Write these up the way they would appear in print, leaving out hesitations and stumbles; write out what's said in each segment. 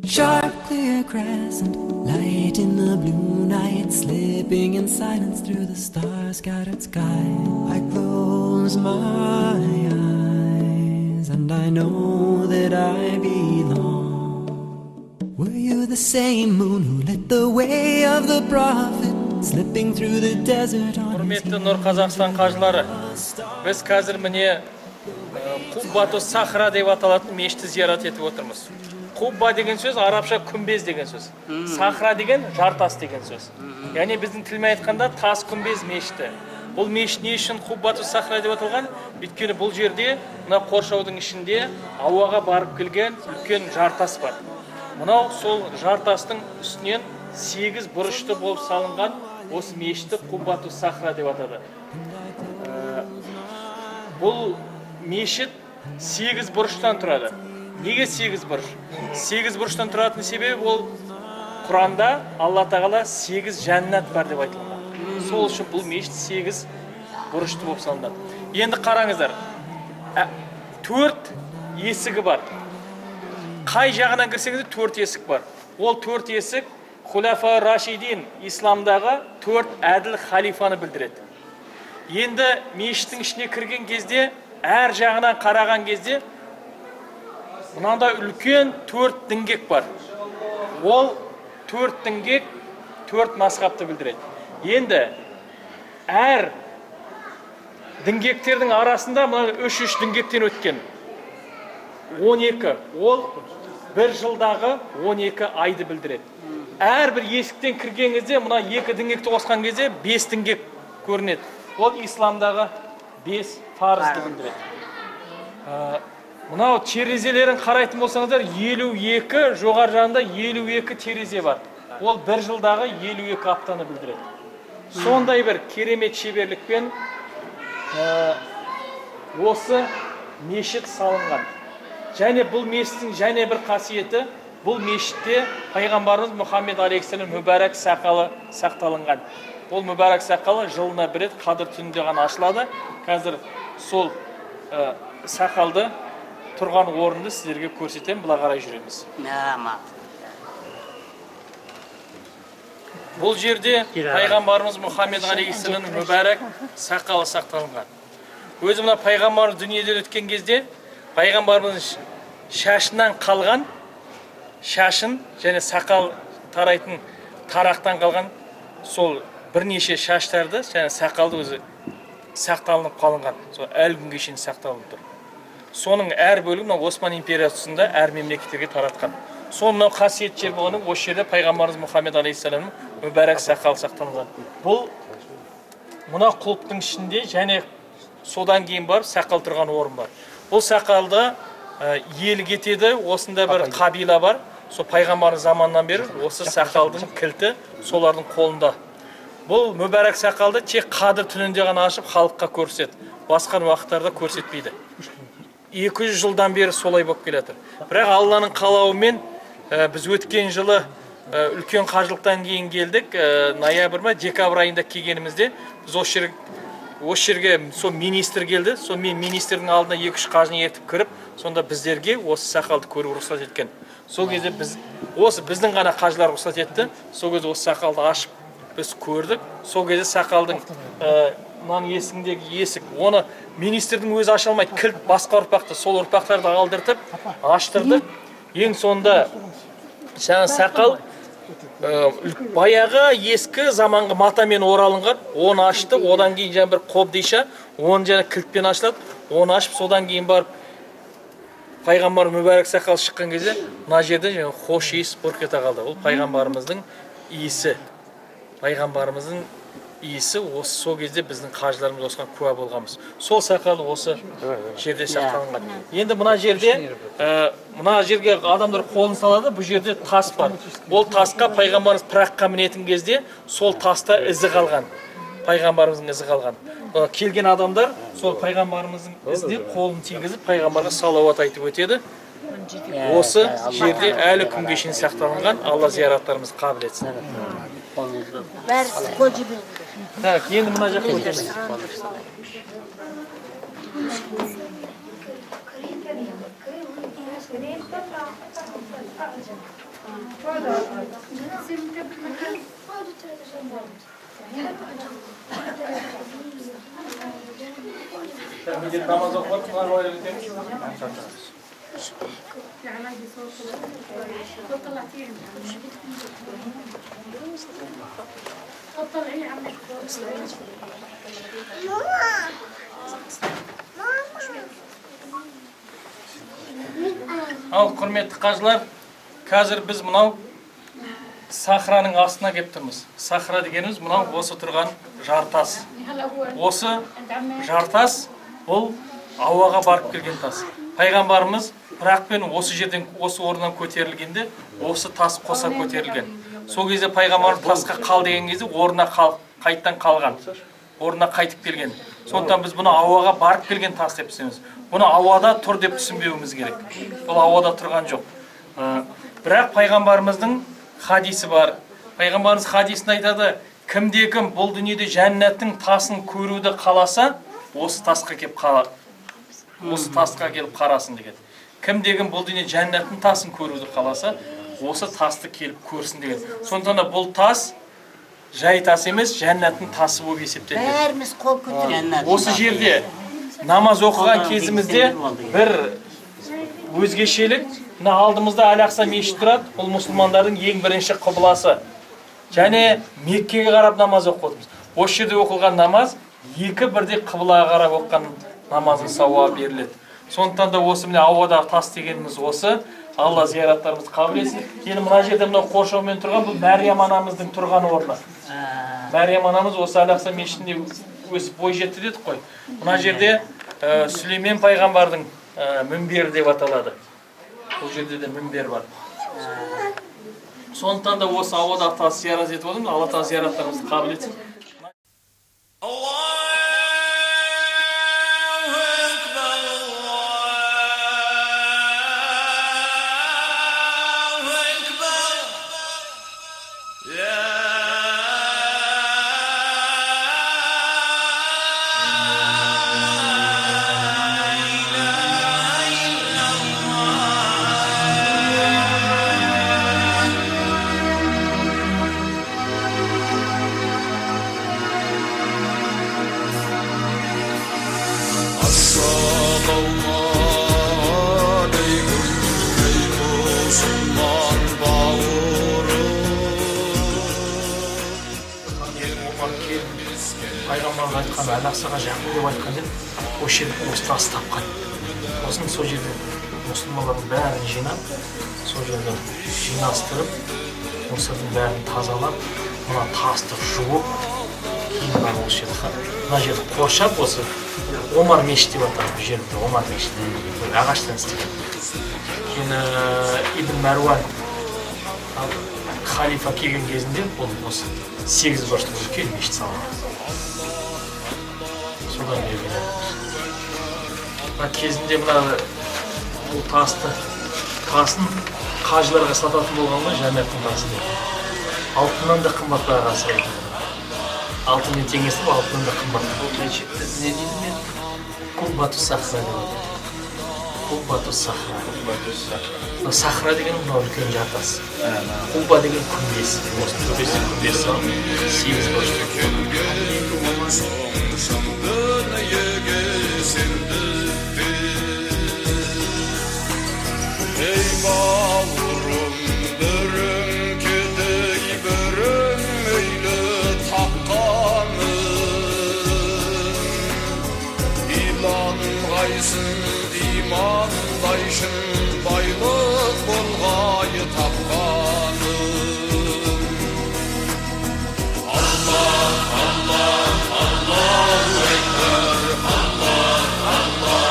Sharp, clear crescent, light in the blue night, slipping in silence through the star-scattered sky. I close my eyes and I know that I belong. Were you the same moon who lit the way of the prophet, slipping through the desert on his Құрметті Нұр Қазақстан қажылары, біз қазір міне Қуббату Сахра деп аталатын мешітті зиярат етіп отырмыз. Қубба деген сөз арабша күмбез деген сөз. Сахра деген жартас деген сөз. Яғни біздің тілмен айтқанда тас күмбез мешіті. Бұл мешіт не үшін Қуббату Сахра деп аталған? Өйткені бұл жерде мына қоршаудың ішінде ауаға барып келген үлкен жартас бар. Мынау сол жартастың үстінен 8 бұрышты болып салынған осы мешітті Қуббату Сахра деп атады. Бұл мешіт 8 бұрыштан тұрады. Неге 8 бұрыш? 8 бұрыштан тұратын себебі ол Құранда Алла Тағала 8 жәннат бар деп айтылған. Сол үшін бұл мешіт 8 бұрышты болып салынады. Енді қараңыздар, 4 есігі бар. Қай жағынан кірсеңіз 4 есік бар. Ол 4 есік Хулафа Рашидин исламдағы 4 әділ халифаны білдіреді. Енді мешіттің ішіне кірген кезде, әр жағынан қараған кезде мынандай үлкен 4 діңгек бар. Ол 4 діңгек 4 мазхабты білдіреді. Енді әр діңгектердің арасында мына 3 діңгектен өткен 12. Ол бір жылдағы 12 айды білдіреді. Әр бір есіктен кірген кезде мына 2 діңгекті қосқан кезде 5 діңгек көрінеді. Ол исламдағы 5 парызды білдіреді. Мынау терезелерін қарайтын болсаңыздар 52, жоғары жағында 52 терезе бар. Ол бір жылдағы 52 аптаны білдіреді. Сондай бір керемет шеберлікпен осы мешіт салынған. Және бұл мешіттің және бір қасиеті, бұл мешітте пайғамбарымыз Мұхаммед алейхиссалам мүбәрәк сақалы сақталынған. Ол мүбәрәк сақалы жылына бір рет қадір түнінде ғана ашылады. Қазір сол сақалды тұрған орынды сіздерге көрсетем, бұла қарай жүреміз. Бұл жерде пайғамбарымыз Мұхаммед алейхиссалам мүбәрәк сақалы сақталынған. Өзі мына пайғамбарымыз дүниеден өткен кезде пайғамбарымыз шашынан қалған, шашын және сақал тарайтын тарақтан қалған сол бірнеше шаштарды және сақалды өзі сақталынып қалынған. Сол әлі күнге шейін сақталынып тұр. Соның әр бөлігін Осман империясында әр мемлекеттерге таратқан. Соның қасиет жер болғаны осы жерде пайғамбарымыз Мұхаммед алейхиссалам мүбәрәк сақал сақталынған. Бұл мына құлыптың ішінде және содан кейін барып сақал тұрған орын бар. Бұл сақалды ел кетеді, осында бір қабила бар. Сол пайғамбардың заманынан бері осы сақалдың кілті солардың қолында. Бұл мүбәрәк сақалды тек қадір түнінде ғана ашып халыққа көрсетеді. Басқа уақыттарда көрсетпейді. 200 жылдан бері солай болып келеді. Бірақ Алланың қалауымен біз өткен жылы үлкен қажылықтан кейін келдік. Ноябрь ма, декабрь айында келгенімізде біз осы жерге сол министр келді. Сол министрдің алдына 2-3 қажыны ертіп кіріп, сонда біздерге осы сақалды көру рұқсат еткен. Сол кезде біздің ғана қажылар рұқсат етті. Сол кезде осы сақалды ашып біз көрдік. Сол кезде сақалдың мынаның есігіндегі есік, оны министрдің өзі аша алмайды, кілт басқа ұрпақты, сол ұрпақтарды алдыртып, аштырды. Ең сонда сақал баяғы ескі заманғы матамен оралынған, оны ашты, одан кейін жаңа бір қобдиша, оны жаңа кілтпен ашылады, оны ашып, содан кейін барып пайғамбар мүбәрәк сақал шыққан кезде, мына жерде жаңа хош иіс бұрқ ете қалды. Ол пайғамбарымыздың иісі. Пайғамбарымыздың иісі осы сол кезде біздің қажыларымыз осыған куә болғанбыз. Сол сақалы осы жерде сақталынған. Енді мына жерге адамдар қолын салады, бұл жерде тас бар. Ол тасқа пайғамбарымыз пыраққа мінетін кезде сол таста ізі қалған. Пайғамбарымыздың ізі қалған. Келген адамдар сол пайғамбарымыздың ізіне қолын тигізіп пайғамбарға салауат айтып өтеді. Осы жерде әлі күнге шейін сақталынған. Алла зияраттарымызды қабыл етсін. Так, енді мына жаққа өтеміз. Millet namaz okup bunlar böyle demiş. Ал, құрметті қажылар, қазір біз мынау сахраның астына келіп тұрмыз. Сахра дегеніміз мынау осы тұрған жартас. Осы жартас бұл ауаға барып келген тас. Пайғамбарымыз пырақпен осы жерден, осы орнынан көтерілгенде, осы тас қоса көтерілген. Сол кезде пайғамбар тасқа қал деген кезде орнына қайттан қалған. Орнына қайтып келген. Сондықтан біз бұны ауаға барып келген тас деп түсінеміз. Бұны ауада тұр деп түсінбеуіміз керек. Бұл ауада тұрған жоқ. Бірақ пайғамбарымыздың хадисі бар. Пайғамбарымыз хадисін айтады, кімде-кім бұл дүниеде жәннаттың тасын көруді қаласа, осы тасқа келіп қарасын деген. Кімде-кім бұл дүниеде жәннаттың тасын көруді қаласа, осы тасты келіп көрсін деген. Сондықтан да бұл тас жай тас емес, жәннаттың тасы болып есептеледі. Бәріміз қол көтереміз. Осы жерде намаз оқыған кезімізде бір өзгешелік, мына алдымызда Әл-Ақса мешіті тұрады, бұл мұсылмандардың ең бірінші қыбласы. Және Меккеге қарап намаз оқып отырмыз. Осы жерде оқылған намаз екі бірдей қыблаға қарап оққан намаздың сауабы беріледі. Сондықтан да осы міне ауадағы тас дегеніміз осы. Алла зияраттарымызды қабыл етсін. Енді мына жерде мына қоршаумен тұрған бұл Мәриям анамыздың тұрған орны. Мәриям анамыз осы Әл-Ақса мешітінде өсіп бой жетті дедік қой. Мына жерде Сүлеймен пайғамбардың мінбері деп аталады. Бұл жерде де мінбер бар. Сондықтан да осы ауадағы тас зиярат етіп отырмыз. Алла тағала зияраттарымызды қабыл етсін. Пайғамбар айтқан Әл-Ақсаға жақын деп айтқан еді, осы жерде осы тасты тапқан. Осының сол жерде мұсылмандардың бәрін жинап, сол жерде жинастырып, осының бәрін тазалап, мына тасты жуып, кейін бар осы жерде. Мына жерді қоршап, осы Омар мешіті деп аталады, бұл жерде Омар мешіті. Ағаштан істеген. Кейін Ибн Мәруан халифа келген кезінде бұл осы 8 бұрышты үлкен мешіт салған. Содан берген. Мына кезінде мына бұл тасын қажыларға сататын болғанда жәннаттың тасы дейді. Алтыннан да қымбат бағаға сатылады. Алтынмен теңестіріп, алтыннан да қымбат. Не дейді мен? Куббату сахра деп атайды. Куббату сахра. Сахра деген мынау үлкен жартас. Кубба деген күмбез. Осы төбесінде күмбез бар. 8 бұрышты. Ey bağırım, börüm kedey, börüm öyle takkanım. İlan gaysın, iman daysın, baylık bolgayı tapkanım. Allah, Allah, Allahu Ekber, Allah, Allah.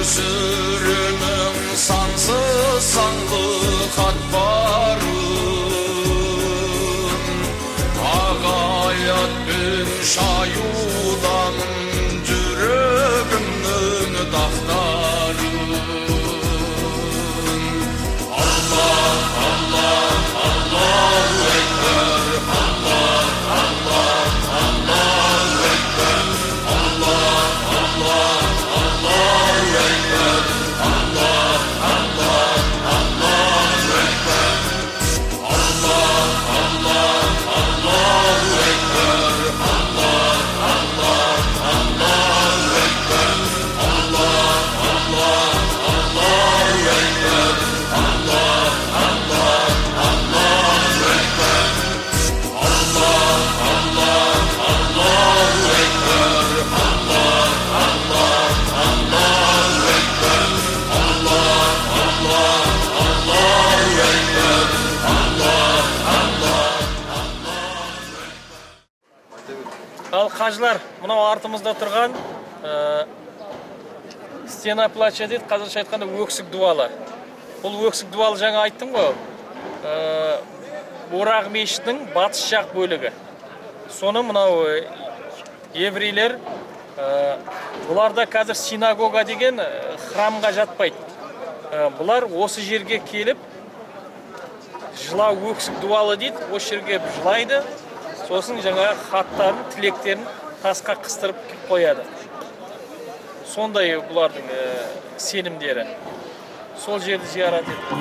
sürünün sansız sanlı katbarın Ağayat bin şayudanın cürübümnün daftarın Allah, Allah, Allahu Ekber Allah, Allah, Allahu Ekber Allah, Allah, Allahu Ekber Allah, Allah, Allahu Ekber Allah, Allah, Allahu Ekber Allah, Allah, Allahu Ekber Allah, Allah, Allahu Ekber Allah, Allah, Allahu Ekber Allah, Allah, Allahu Ekber Allah, Allah, Allahu Ekber Allah, Allah, Allahu Ekber Allah, Allah. Ал қажылар, мынау артымызда тұрған стена плача дейді, қазақша айтқанда өксік дуалы. Бұл өксік дуалы жаңа айттым ғой. Орақ мешітінің батыс жақ бөлігі. Соны мынау еврейлер, бұларда қазір синагога деген храмға жатпайды. Бұлар осы жерге келіп, жылау өксік дуалы дейді, осы жерге жылайды. Сосын жаңа хаттарын, тілектерін тасқа қыстырып қояды. Сондай бұлардың сенімдері. Сол жерді зиярат етті.